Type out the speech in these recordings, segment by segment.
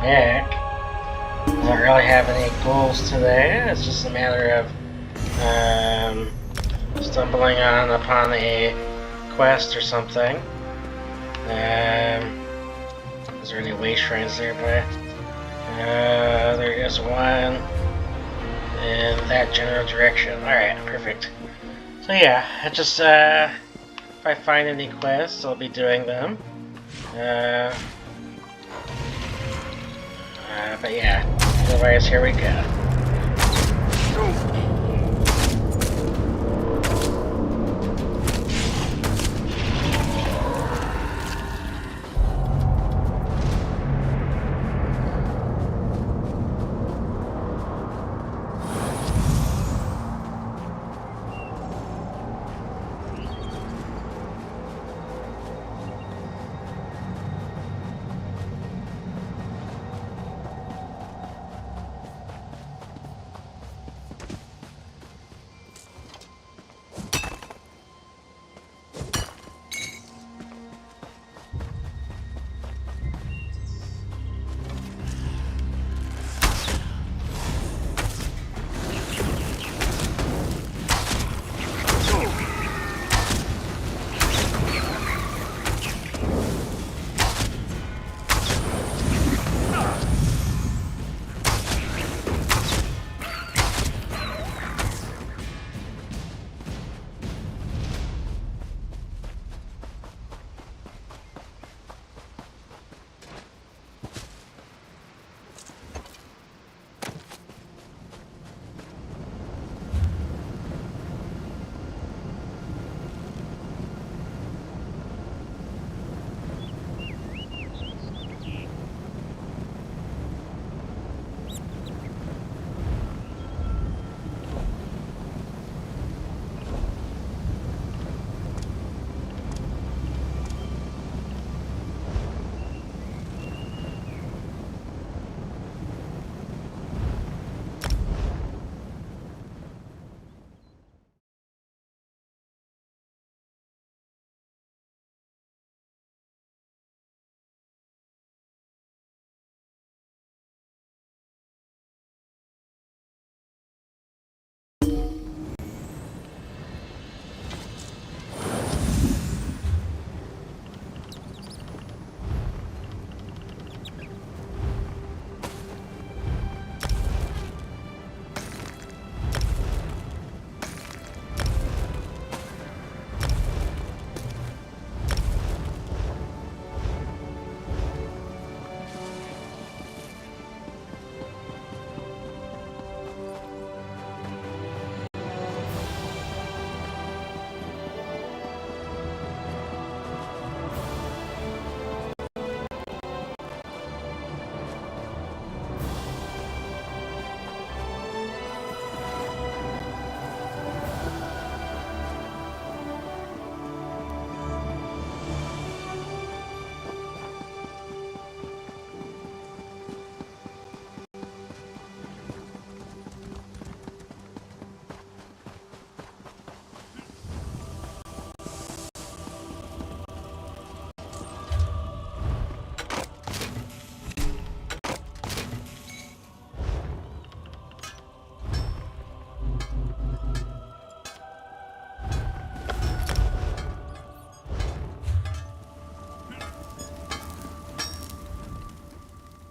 back. Don't really have any goals today. It's just a matter of stumbling upon a quest or something. Is there any way shrines nearby? There is one in that general direction. Alright, perfect. So yeah, I just, if I find any quests, I'll be doing them. But yeah, otherwise, here we go.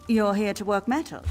You're here to work metal?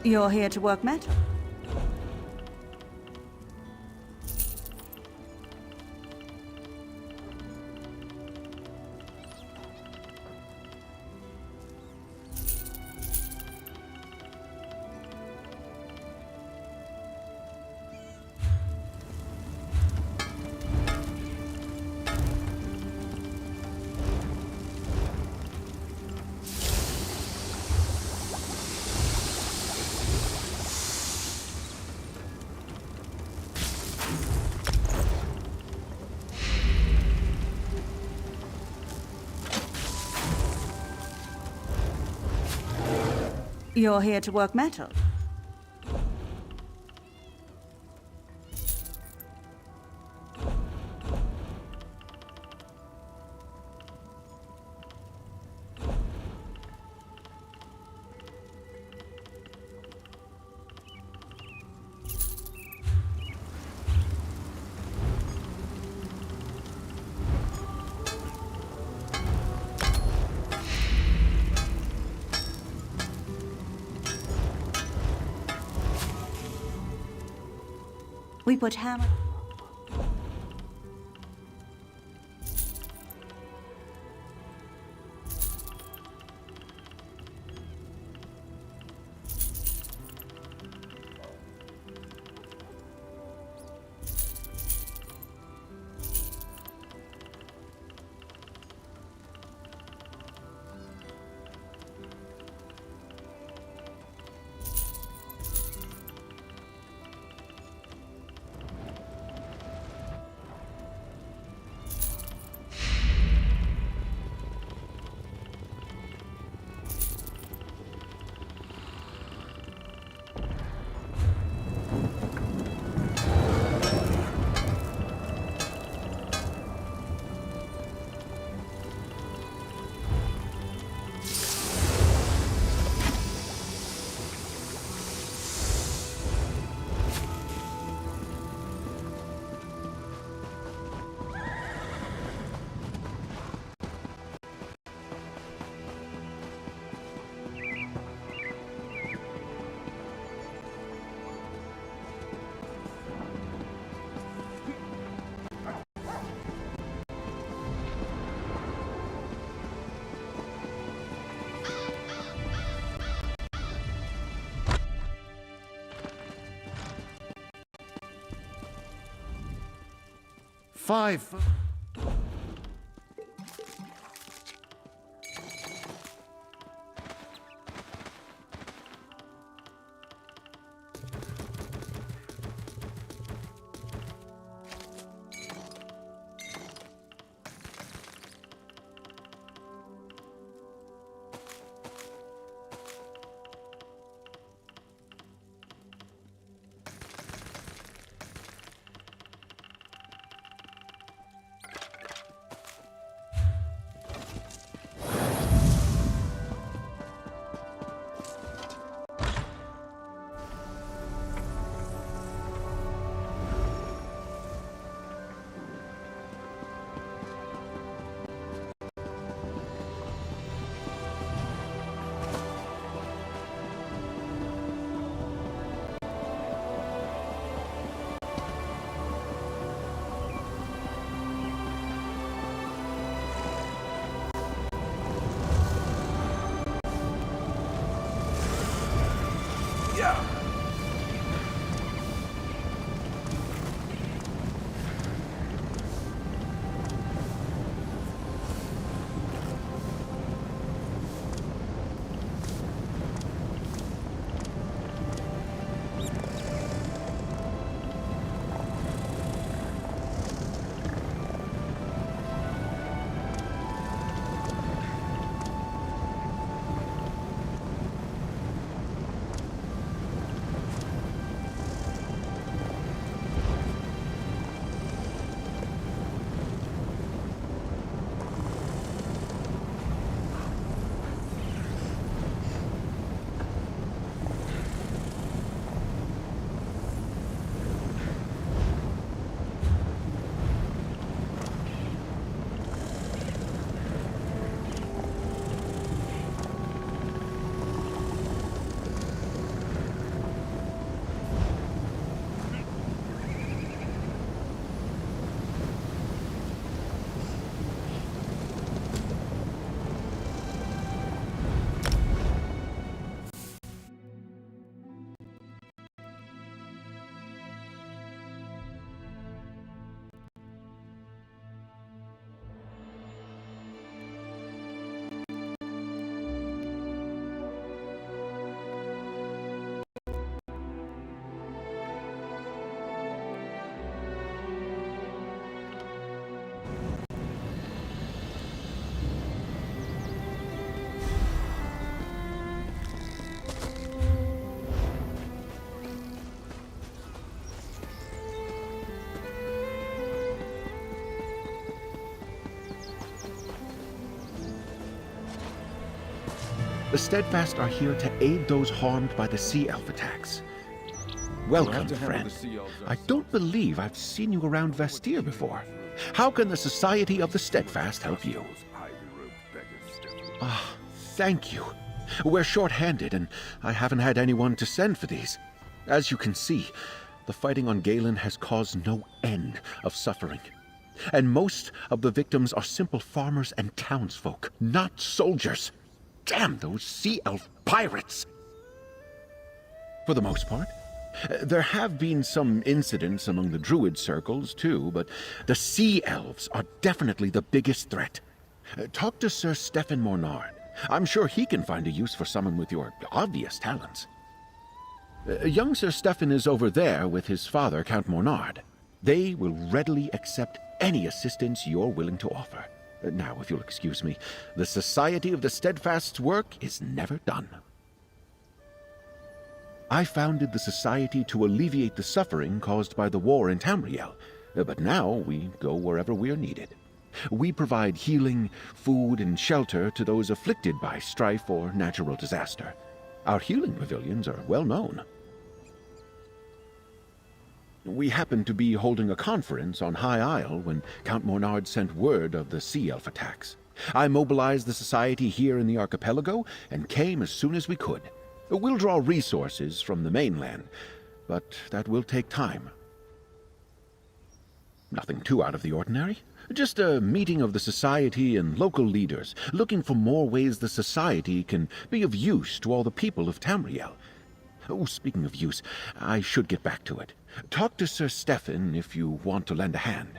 You're here to work metal? You're here to work metal? We put hammer... Five. The Steadfast are here to aid those harmed by the Sea Elf attacks. Welcome, friend. I don't believe I've seen you around Vestir before. How can the Society of the Steadfast help you? Ah, thank you. We're short-handed, and I haven't had anyone to send for these. As you can see, the fighting on Galen has caused no end of suffering. And most of the victims are simple farmers and townsfolk, not soldiers. Damn those Sea Elf pirates! For the most part, there have been some incidents among the Druid circles, too, but the Sea Elves are definitely the biggest threat. Talk to Sir Stefan Mornard. I'm sure he can find a use for someone with your obvious talents. Young Sir Stefan is over there with his father, Count Mornard. They will readily accept any assistance you're willing to offer. Now, if you'll excuse me, the Society of the Steadfast's work is never done. I founded the Society to alleviate the suffering caused by the war in Tamriel, but now we go wherever we're needed. We provide healing, food, and shelter to those afflicted by strife or natural disaster. Our healing pavilions are well known. We happened to be holding a conference on High Isle when Count Mornard sent word of the Sea Elf attacks. I mobilized the Society here in the archipelago and came as soon as we could. We'll draw resources from the mainland, but that will take time. Nothing too out of the ordinary. Just a meeting of the Society and local leaders, looking for more ways the Society can be of use to all the people of Tamriel. Oh, speaking of use, I should get back to it. Talk to Sir Stefan if you want to lend a hand.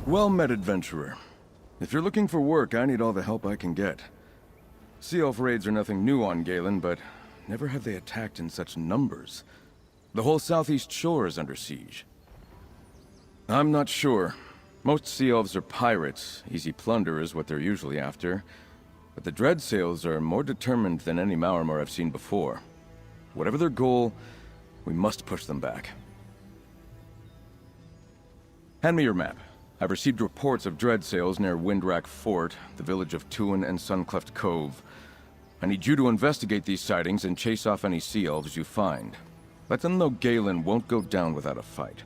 Well met, adventurer. If you're looking for work, I need all the help I can get. Sea Elf raids are nothing new on Galen, but never have they attacked in such numbers. The whole southeast shore is under siege. I'm not sure. Most Sea Elves are pirates. Easy plunder is what they're usually after. But the Dreadsails are more determined than any Mauramor I've seen before. Whatever their goal, we must push them back. Hand me your map. I've received reports of Dreadsails near Windwrack Fort, the village of Tuin and Suncleft Cove. I need you to investigate these sightings and chase off any Sea Elves you find. Let them know Galen won't go down without a fight.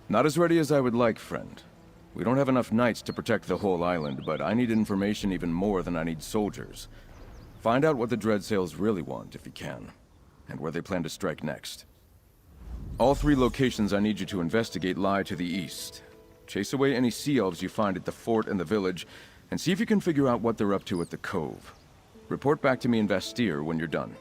Not as ready as I would like, friend. We don't have enough knights to protect the whole island, but I need information even more than I need soldiers. Find out what the Dreadsails really want, if you can, and where they plan to strike next. All 3 locations I need you to investigate lie to the east. Chase away any Sea Elves you find at the fort and the village, and see if you can figure out what they're up to at the cove. Report back to me in Vestir when you're done.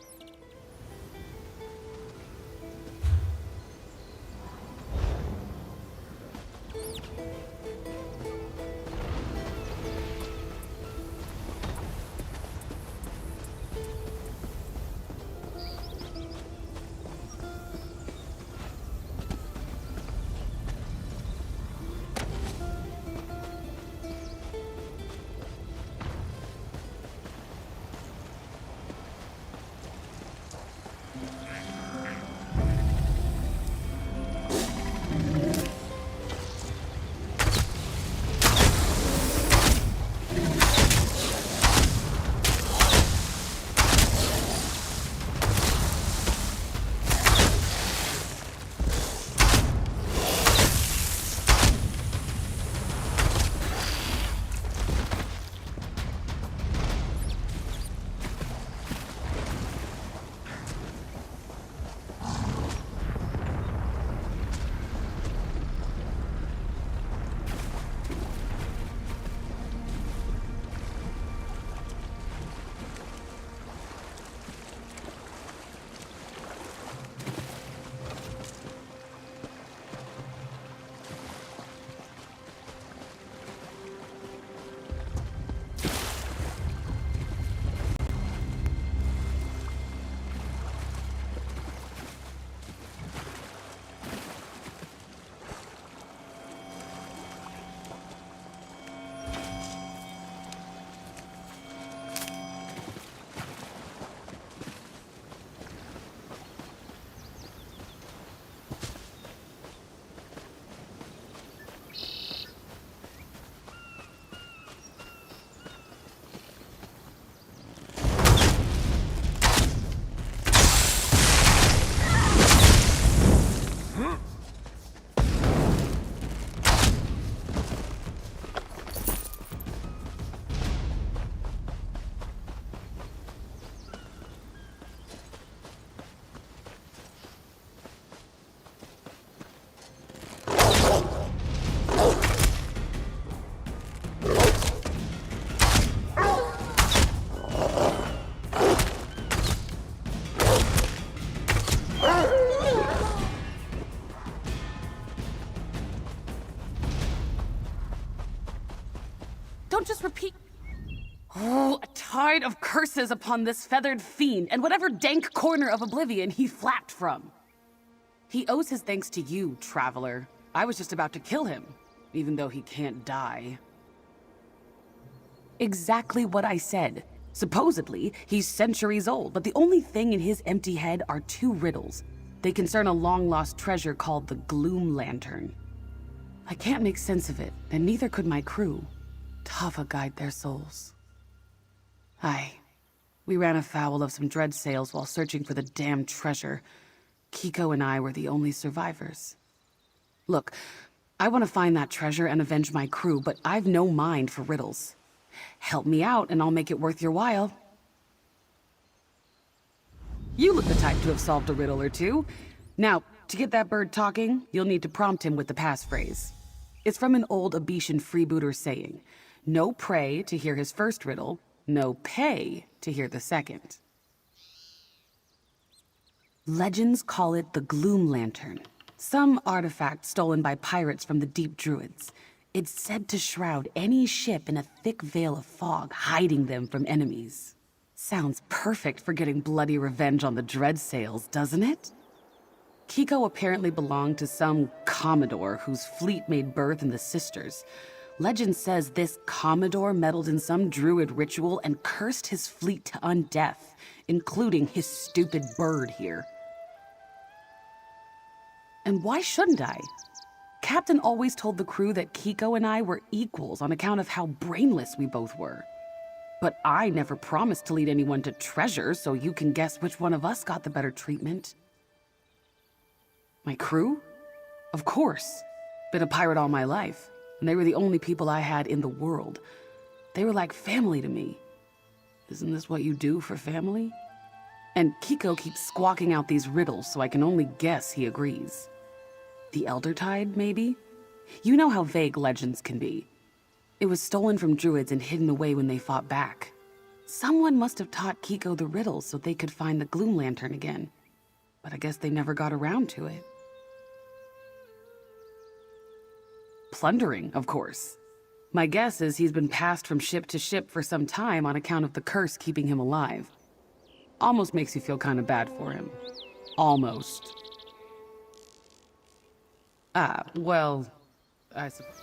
don't just repeat... Oh, a tide of curses upon this feathered fiend and whatever dank corner of oblivion he flapped from. He owes his thanks to you, Traveler. I was just about to kill him, even though he can't die. Exactly what I said. Supposedly, he's centuries old, but the only thing in his empty head are 2 riddles. They concern a long-lost treasure called the Gloom Lantern. I can't make sense of it, and neither could my crew. Tava guide their souls. Aye. We ran afoul of some dread sails while searching for the damned treasure. Kiko and I were the only survivors. Look, I want to find that treasure and avenge my crew, but I've no mind for riddles. Help me out, and I'll make it worth your while. You look the type to have solved a riddle or two. Now, to get that bird talking, you'll need to prompt him with the passphrase. It's from an old Abitian freebooter saying, no pray to hear his first riddle, no pay to hear the second. Legends call it the Gloom Lantern, some artifact stolen by pirates from the Deep Druids. It's said to shroud any ship in a thick veil of fog, hiding them from enemies. Sounds perfect for getting bloody revenge on the dread sails, doesn't it? Kiko apparently belonged to some commodore whose fleet made birth in the Sisters. Legend says this commodore meddled in some druid ritual and cursed his fleet to undeath, including his stupid bird here. And why shouldn't I? Captain always told the crew that Kiko and I were equals on account of how brainless we both were. But I never promised to lead anyone to treasure, so you can guess which one of us got the better treatment. My crew? Of course. Been a pirate all my life, and they were the only people I had in the world. They were like family to me. Isn't this what you do for family? And Kiko keeps squawking out these riddles, so I can only guess he agrees. The Elder Tide, maybe? You know how vague legends can be. It was stolen from druids and hidden away when they fought back. Someone must have taught Kiko the riddles so they could find the Gloom Lantern again. But I guess they never got around to it. Plundering, of course. My guess is he's been passed from ship to ship for some time on account of the curse keeping him alive. Almost makes you feel kind of bad for him. Almost. Ah, well, I suppose.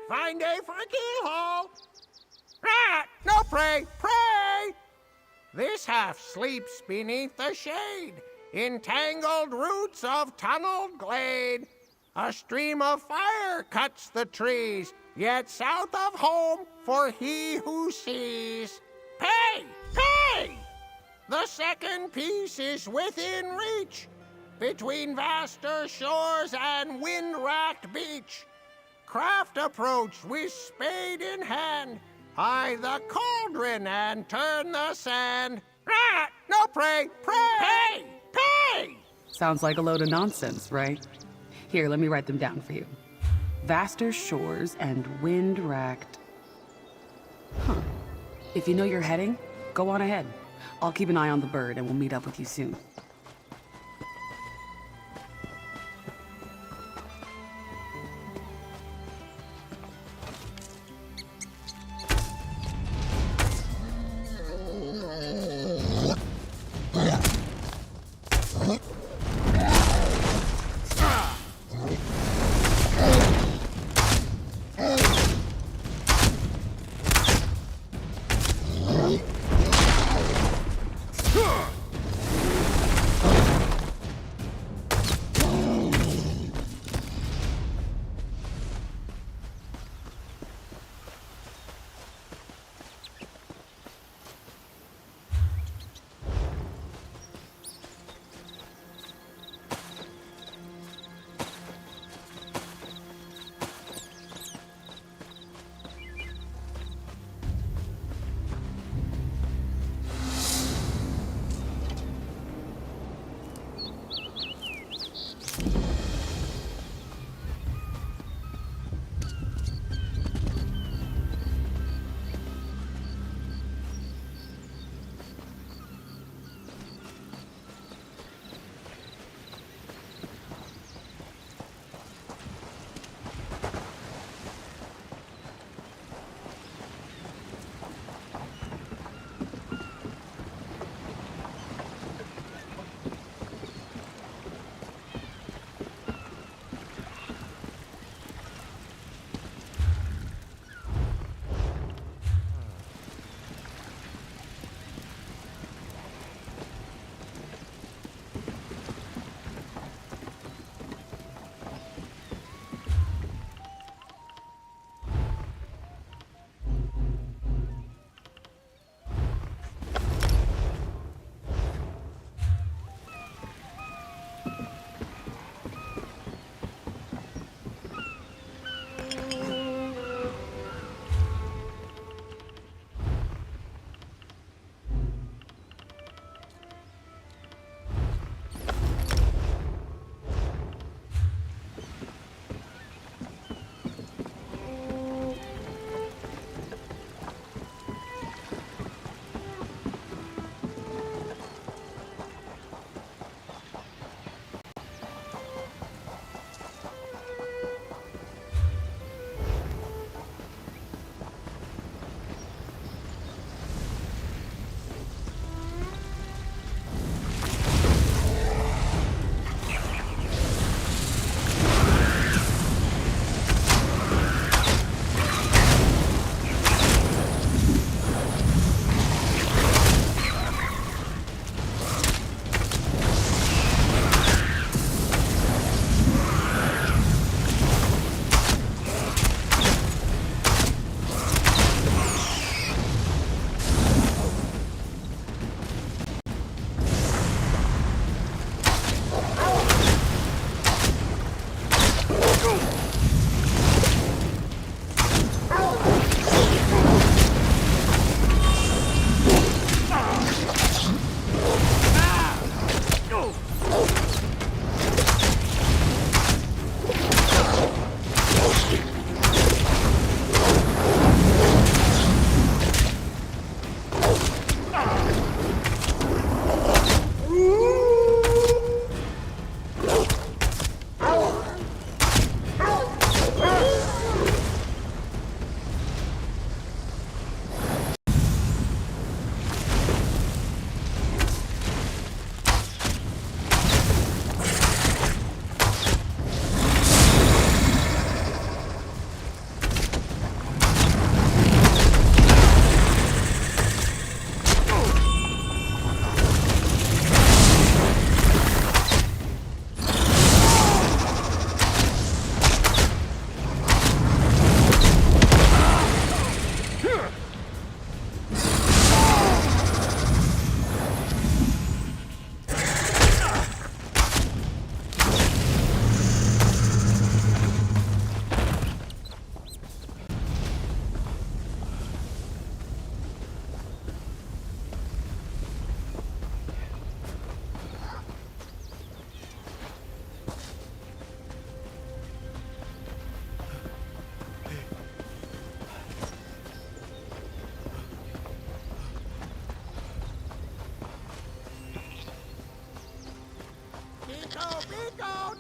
Fine day for a keelhaul. No pray, pray! This half sleeps beneath the shade, in tangled roots of tunneled glade. A stream of fire cuts the trees, yet south of home for he who sees. Pay! Pay! The second piece is within reach, between vaster shores and wind-racked beach. Craft approach with spade in hand, eye the cauldron and turn the sand. No pray, pray! Pay! Pay! Sounds like a load of nonsense, right? Here, let me write them down for you. Vaster shores and wind-racked... Huh. If you know you're heading, go on ahead. I'll keep an eye on the bird and we'll meet up with you soon.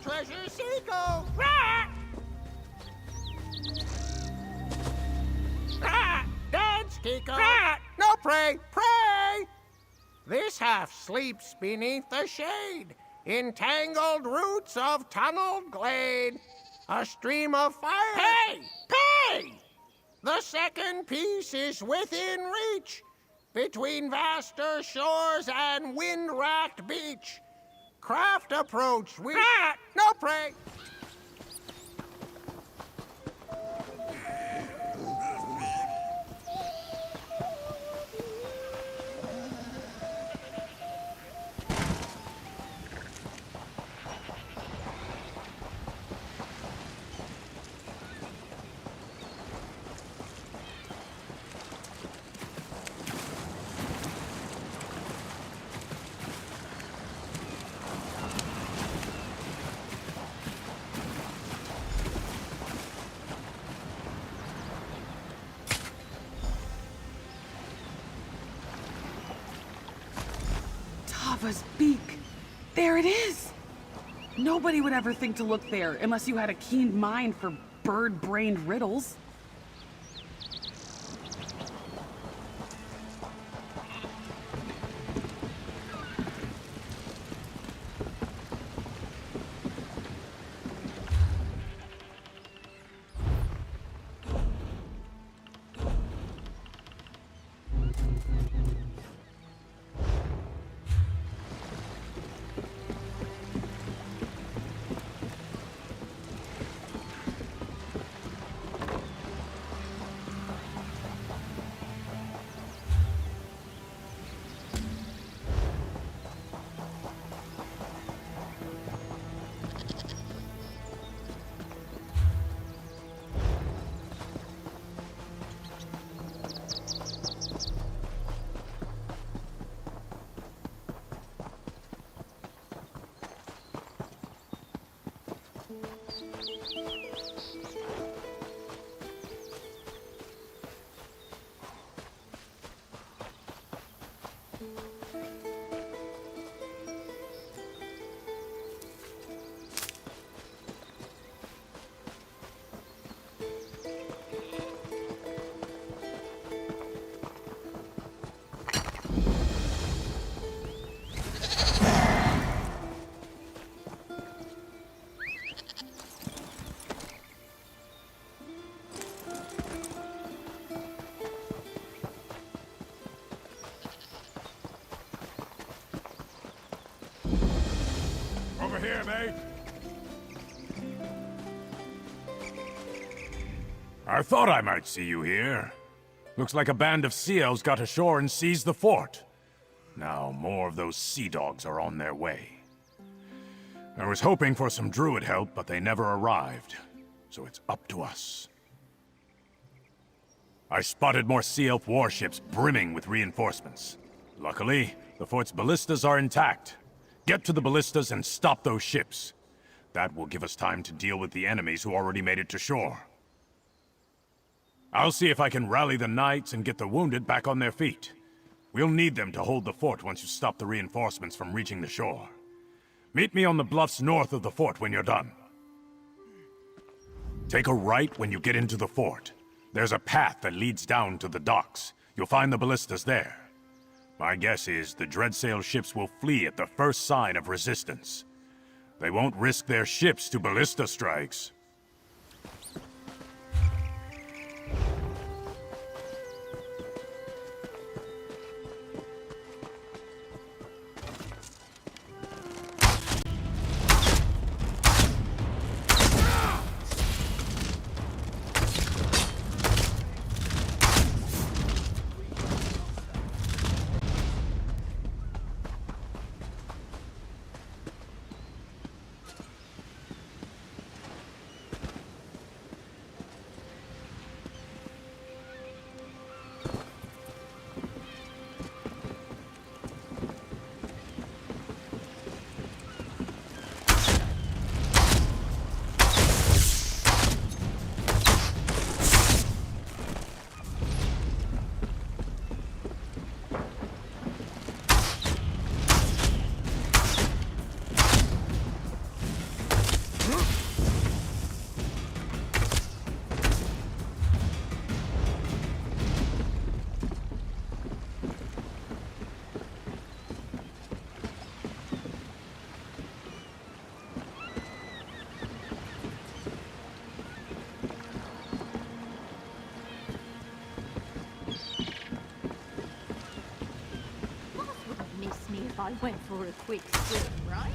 treasure sequel! Rat! Rat! Dance, Kiko! Rat! No prey! Prey! This half sleeps beneath the shade, in tangled roots of tunneled glade. A stream of fire. Pay! Pay! The second piece is within reach, between vaster shores and wind-racked beach. Craft approach, we... Rat! No prey! Tava's beak. There it is. Nobody would ever think to look there unless you had a keen mind for bird-brained riddles. Over here, mate. I thought I might see you here. Looks like a band of sea elves got ashore and seized the fort. Now more of those sea dogs are on their way. I was hoping for some druid help, but they never arrived. So it's up to us. I spotted more sea elf warships brimming with reinforcements. Luckily, the fort's ballistas are intact. Get to the ballistas and stop those ships. That will give us time to deal with the enemies who already made it to shore. I'll see if I can rally the knights and get the wounded back on their feet. We'll need them to hold the fort once you stop the reinforcements from reaching the shore. Meet me on the bluffs north of the fort when you're done. Take a right when you get into the fort. There's a path that leads down to the docks. You'll find the ballistas there. My guess is the Dreadsail ships will flee at the first sign of resistance. They won't risk their ships to ballista strikes. I went for a quick swim, right?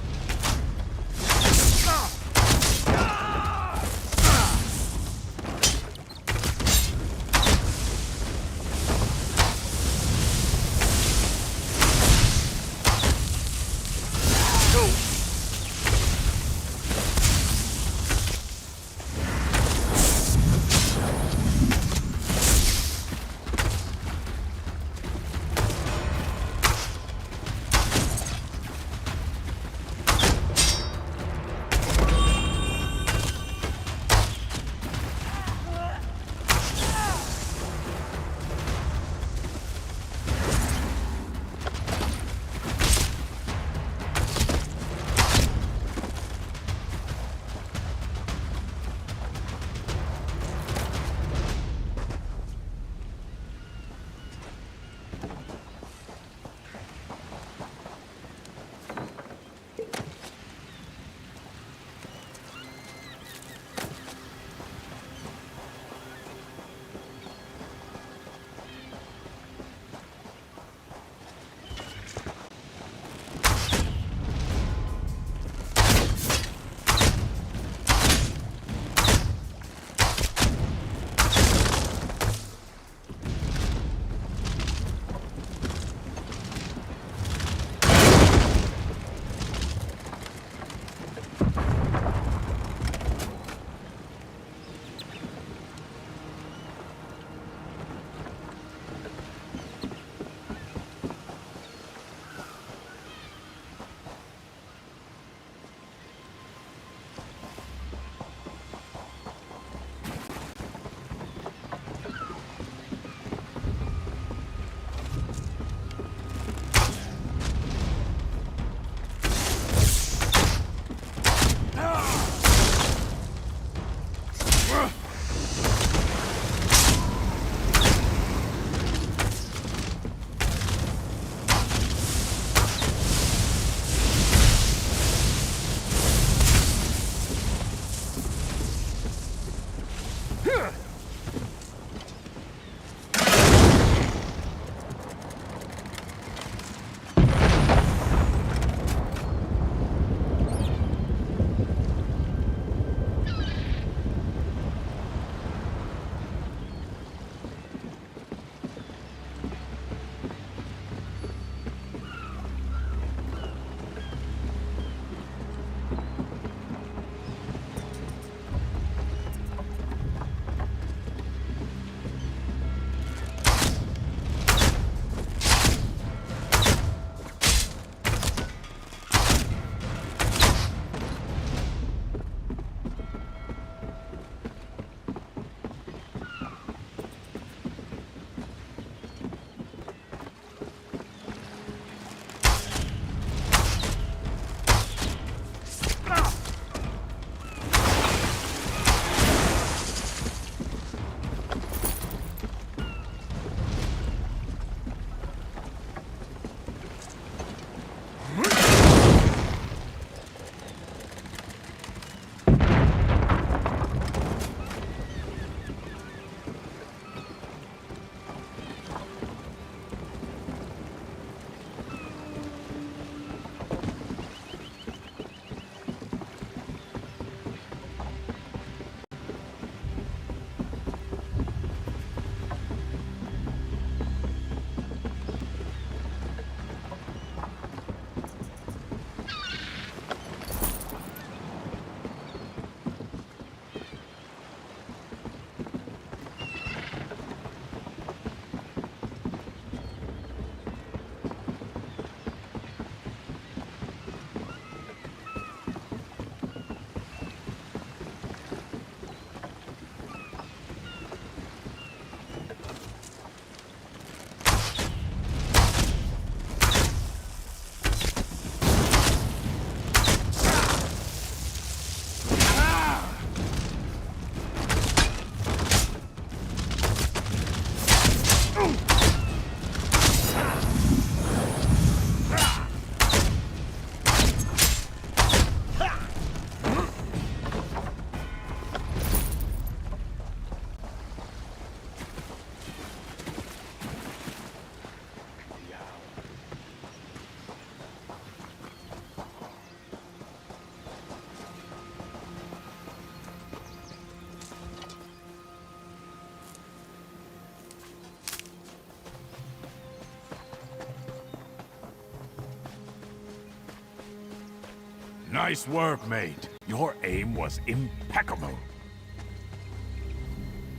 Nice work, mate. Your aim was impeccable.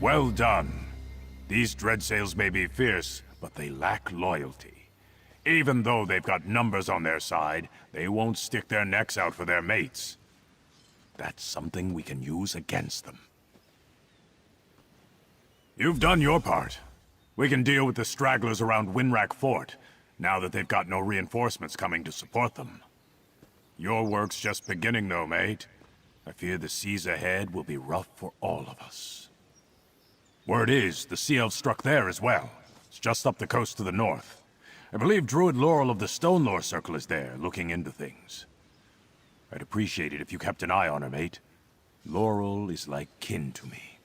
Well done. These Dreadsails may be fierce, but they lack loyalty. Even though they've got numbers on their side, they won't stick their necks out for their mates. That's something we can use against them. You've done your part. We can deal with the stragglers around Winrack Fort, now that they've got no reinforcements coming to support them. Your work's just beginning, though, mate. I fear the seas ahead will be rough for all of us. Word is, the Sea Elves struck there as well. It's just up the coast to the north. I believe Druid Laurel of the Stonelore Circle is there, looking into things. I'd appreciate it if you kept an eye on her, mate. Laurel is like kin to me.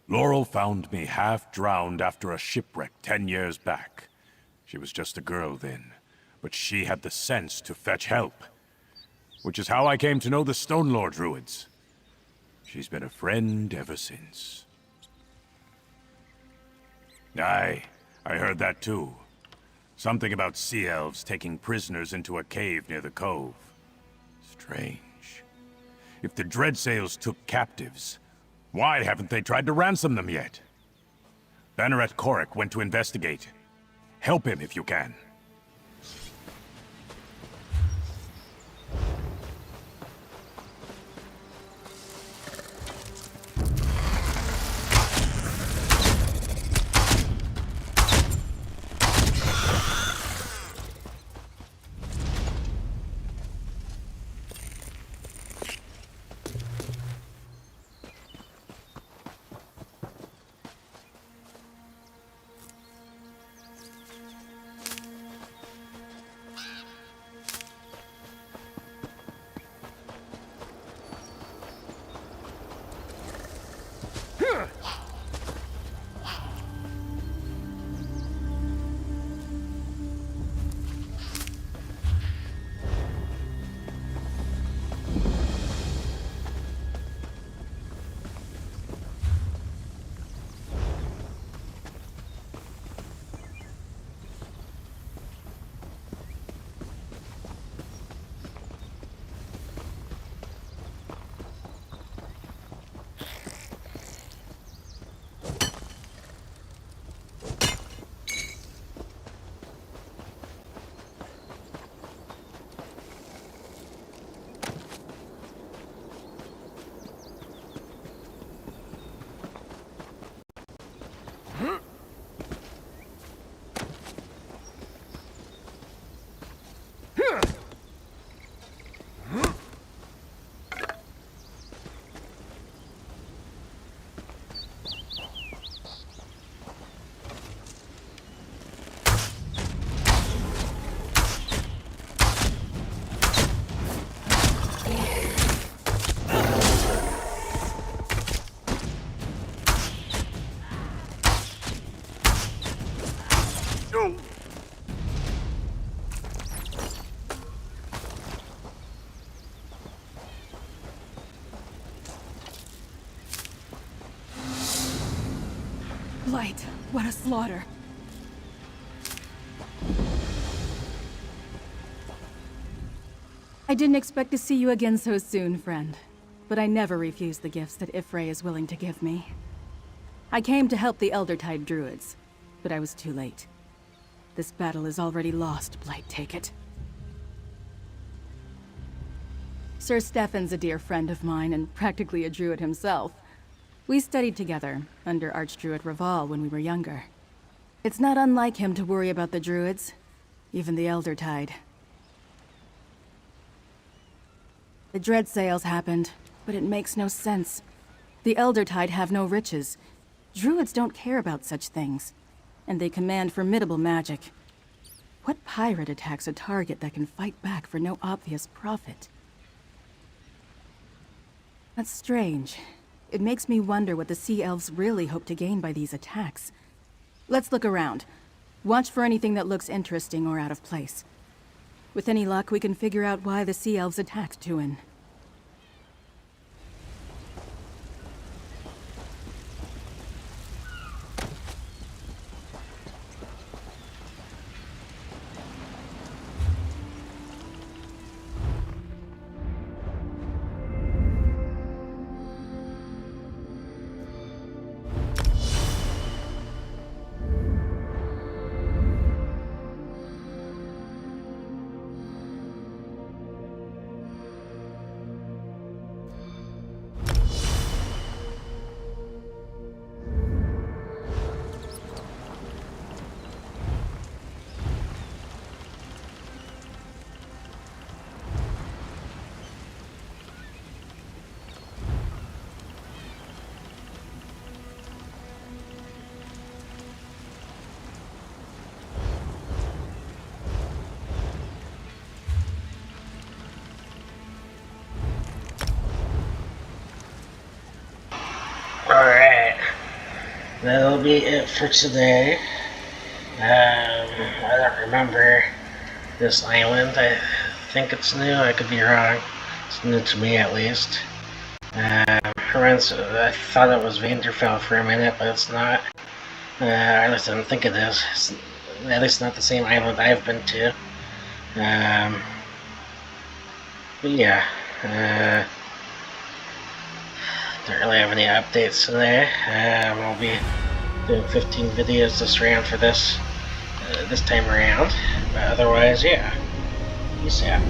Laurel found me half-drowned after a shipwreck 10 years back. She was just a girl then, but she had the sense to fetch help. Which is how I came to know the Stonelore Druids. She's been a friend ever since. Aye, I heard that too. Something about Sea Elves taking prisoners into a cave near the cove. Strange. If the Dreadsails took captives, why haven't they tried to ransom them yet? Banneret Corrick went to investigate. Help him if you can. Blight, what a slaughter. I didn't expect to see you again so soon, friend. But I never refuse the gifts that Y'ffre is willing to give me. I came to help the Eldertide Druids, but I was too late. This battle is already lost, Blight, take it. Sir Stefan's a dear friend of mine and practically a druid himself. We studied together under Archdruid Raval when we were younger. It's not unlike him to worry about the druids, even the Eldertide. The Dreadsails happened, but it makes no sense. The Eldertide have no riches. Druids don't care about such things, and they command formidable magic. What pirate attacks a target that can fight back for no obvious profit? That's strange. It makes me wonder what the Sea Elves really hope to gain by these attacks. Let's look around. Watch for anything that looks interesting or out of place. With any luck, we can figure out why the Sea Elves attacked Tuin. that'll be it for today. I don't remember this island. I think it's new. I could be wrong. It's new to me, at least. I thought it was Vanderfell for a minute, but it's not. At least I don't think it is. It's at least not the same island I've been to. But yeah, don't really have any updates today. We'll be doing 15 videos this round for this time around. But otherwise, yeah. Peace out.